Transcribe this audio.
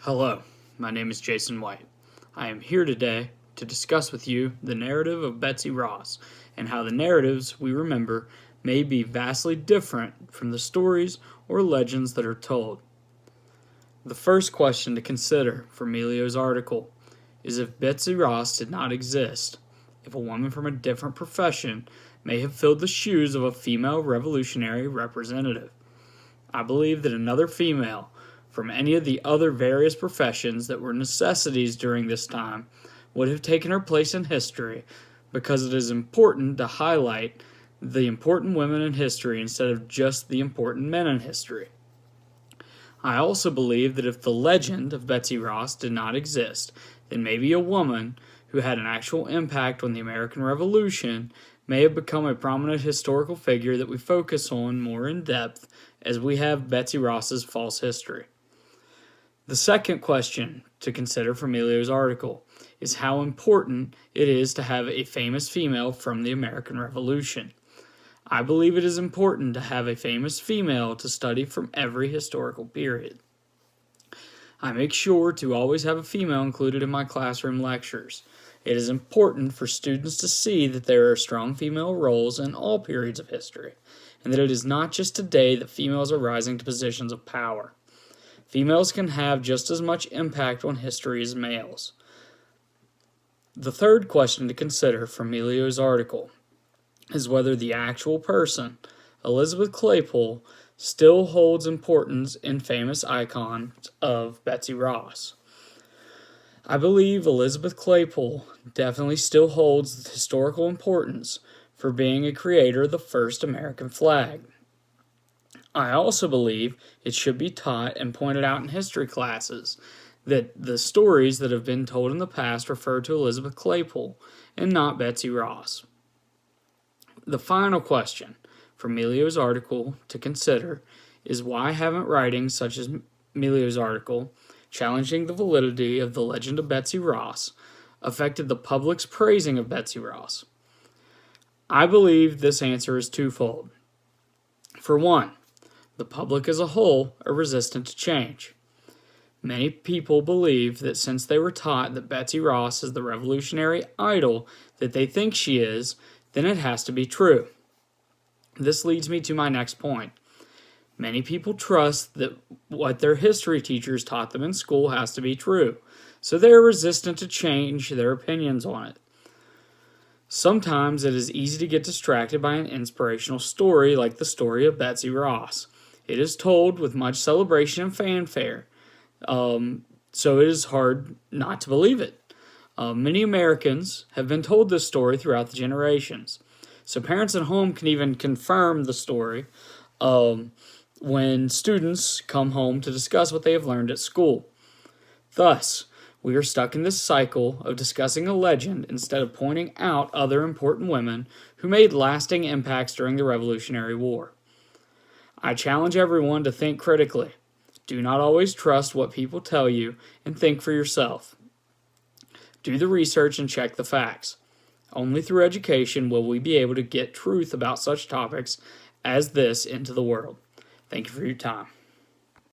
Hello, my name is Jason White. I am here today to discuss with you the narrative of Betsy Ross and how the narratives we remember may be vastly different from the stories or legends that are told. The first question to consider for Melio's article is if Betsy Ross did not exist, if a woman from a different profession may have filled the shoes of a female revolutionary representative. I believe that another female from any of the other various professions that were necessities during this time would have taken her place in history because it is important to highlight the important women in history instead of just the important men in history. I also believe that if the legend of Betsy Ross did not exist, then maybe a woman who had an actual impact on the American Revolution may have become a prominent historical figure that we focus on more in depth as we have Betsy Ross's false history. The second question to consider from Melio's article is how important it is to have a famous female from the American Revolution. I believe it is important to have a famous female to study from every historical period. I make sure to always have a female included in my classroom lectures. It is important for students to see that there are strong female roles in all periods of history, and that it is not just today that females are rising to positions of power. Females can have just as much impact on history as males. The third question to consider from Melio's article is whether the actual person, Elizabeth Claypole, still holds importance in famous icons of Betsy Ross. I believe Elizabeth Claypole definitely still holds historical importance for being a creator of the first American flag. I also believe it should be taught and pointed out in history classes that the stories that have been told in the past refer to Elizabeth Claypole and not Betsy Ross. The final question from Melio's article to consider is why haven't writings such as Melio's article challenging the validity of the legend of Betsy Ross affected the public's praising of Betsy Ross? I believe this answer is twofold. For one, the public as a whole are resistant to change. Many people believe that since they were taught that Betsy Ross is the revolutionary idol that they think she is, then it has to be true. This leads me to my next point. Many people trust that what their history teachers taught them in school has to be true, so they are resistant to change their opinions on it. Sometimes it is easy to get distracted by an inspirational story like the story of Betsy Ross. It is told with much celebration and fanfare, so it is hard not to believe it. Many Americans have been told this story throughout the generations. So parents at home can even confirm the story when students come home to discuss what they have learned at school. Thus, we are stuck in this cycle of discussing a legend instead of pointing out other important women who made lasting impacts during the Revolutionary War. I challenge everyone to think critically. Do not always trust what people tell you and think for yourself. Do the research and check the facts. Only through education will we be able to get truth about such topics as this into the world. Thank you for your time.